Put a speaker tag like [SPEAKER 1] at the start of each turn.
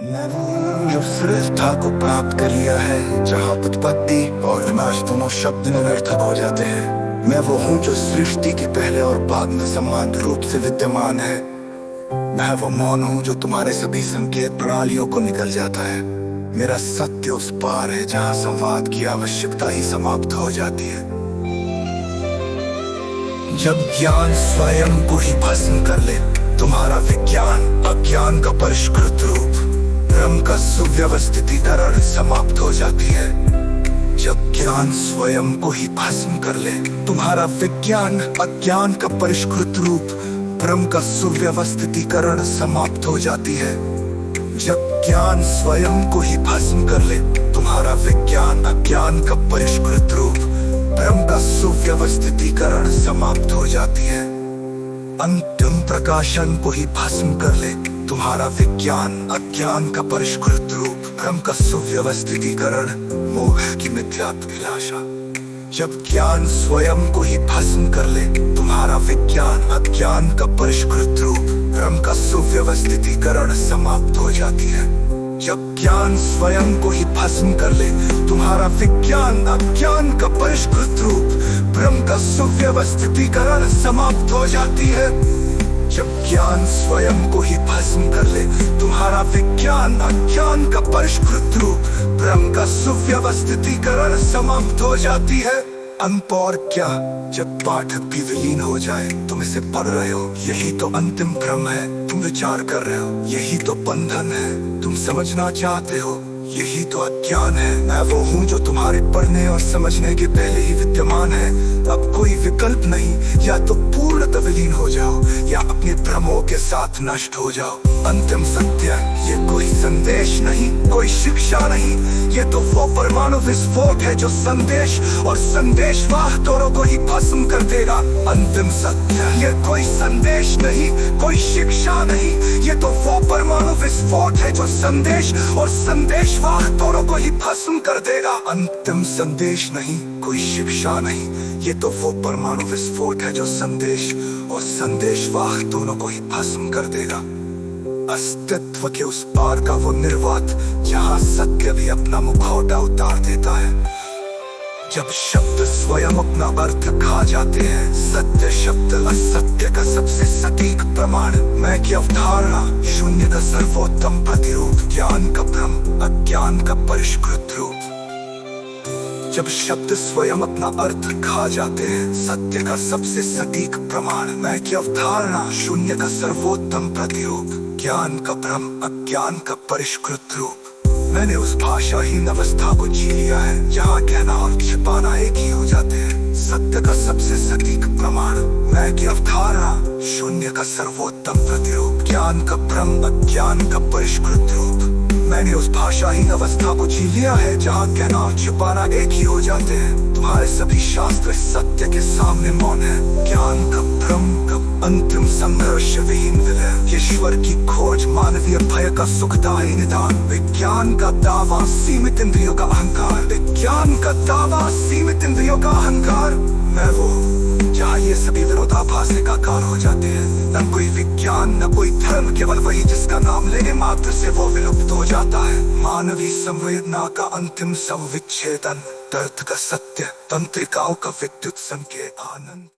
[SPEAKER 1] जो श्रेष्ठता को प्राप्त कर लिया है, जहाँ उत्पत्ति और विनाश दोनों शब्द निरर्थक हो जाते हैं। मैं वो हूँ जो सृष्टि के पहले और बाद में समान रूप से विद्यमान है। मैं वो मौन हूँ जो तुम्हारे सभी संकेत प्रणालियों को निकल जाता है। मेरा सत्य उस पार है जहाँ संवाद की आवश्यकता ही समाप्त हो जाती है। जब ज्ञान स्वयं को ही भस्म कर ले, तुम्हारा विज्ञान अज्ञान का परिष्कृत रूप, ब्रह्म का सुव्यवस्थितीकरण समाप्त हो जाती है। जब ज्ञान स्वयं को ही भस्म कर ले, तुम्हारा विज्ञान अज्ञान का परिष्कृत रूप, ब्रह्म का सुव्यवस्थितीकरण समाप्त हो जाती है। जब ज्ञान स्वयं को ही भस्म कर ले, तुम्हारा विज्ञान अज्ञान का परिष्कृत रूप, ब्रह्म का सुव्यवस्थितीकरण समाप्त हो जाती है। अंतिम प्रकाशन को ही भस्म कर ले, तुम्हारा विज्ञान अज्ञान का परिष्कृत रूप, ब्रह्म का सुव्यवस्थितीकरण, मोह की मिथ्याभिलाषा। जब ज्ञान स्वयं को ही भस्म कर ले, तुम्हारा विज्ञान अज्ञान का परिष्कृत रूप, ब्रह्म का सुव्यवस्थितीकरण समाप्त हो जाती है। जब ज्ञान स्वयं को ही भस्म कर ले, तुम्हारा विज्ञान अज्ञान का परिष्कृत रूप, ब्रह्म का सुव्यवस्थितीकरण समाप्त हो जाती है। जब ज्ञान स्वयं को ही भस्म कर ले, तुम्हारा विज्ञान अज्ञान का परिष्कृत रूप, ब्रह्म का सुव्यवस्थितीकरण समाप्त हो जाती है। अंत और क्या, जब पाठक भी विलीन हो जाए, तुम इसे पढ़ रहे हो, यही तो अंतिम क्रम है। तुम विचार कर रहे हो, यही तो बंधन है। तुम समझना चाहते हो, यही तो अज्ञान है। मैं वो हूँ जो तुम्हारे पढ़ने और समझने के पहले ही विद्यमान है। अब कोई विकल्प नहीं, या तो पूर्णतः विलीन हो जाओ या अपने भ्रमों के साथ नष्ट हो जाओ। अंतिम सत्य, ये कोई संदेश नहीं, कोई शिक्षा नहीं, ये तो वो परमाणु विस्फोट है जो संदेश और संदेशवाहक दोनों को ही भस्म कर देगा। अंतिम सत्य, ये कोई संदेश नहीं, कोई शिक्षा नहीं, ये तो वो परमाणु विस्फोट है जो संदेश और संदेशवाहक दोनों को ही भस्म कर देगा। अंतिम संदेश नहीं, कोई शिक्षा नहीं, ये तो वो परमाणु विस्फोट है जो संदेश और संदेशवाहक दोनों को ही भस्म कर देगा। अस्तित्व के उस पार का वो निर्वात, जहाँ सत्य भी अपना मुखौटा उतार देता है। जब शब्द स्वयं अपना अर्थ खा जाते हैं, सत्य शब्द असत्य का सबसे सटीक प्रमाण, मैं की अवधारणा, शून्य का सर्वोत्तम प्रतिरूप, ज्ञान का भ्रम अज्ञान का परिष्कृत रूप। जब शब्द स्वयं अपना अर्थ खा जाते हैं, सत्य का सबसे सटीक प्रमाण, मैं की अवधारणा, शून्य का सर्वोत्तम प्रतिरूप, ज्ञान का भ्रम अज्ञान का परिष्कृत रूप। मैंने उस भाषाहीन अवस्था को जी लिया है जहाँ कहना और छिपाना एक ही हो जाते हैं। सत्य का सबसे सटीक प्रमाण, मैं की अवधारणा, शून्य का सर्वोत्तम प्रतिरूप, ज्ञान का भ्रम अज्ञान का परिष्कृत रूप। मैंने उस भाषाहीन अवस्था को जी लिया है जहाँ कहना और छिपाना एक ही हो जाते हैं। तुम्हारे सभी शास्त्र सत्य के सामने मौन है। ज्ञान का भ्रम का अंतिम संघर्ष विहीन विलय, ईश्वर की खोज, मानवीय भय का सुखदायी निदान, विज्ञान का दावा, सीमित इंद्रियों का अहंकार, विज्ञान का दावा, सीमित इंद्रियों का अहंकार। मैं वो जहाँ ये सभी विरोधाभास एकाकार हो जाते हैं। न कोई विज्ञान न कोई धर्म, केवल वही जिसका नाम लेने मात्र से वो विलुप्त हो जाता है। मानवीय संवेदना का अंतिम संविच्छेदन, दर्द का सत्य, तंत्रिकाओं का विद्युत संकेत, आनंद।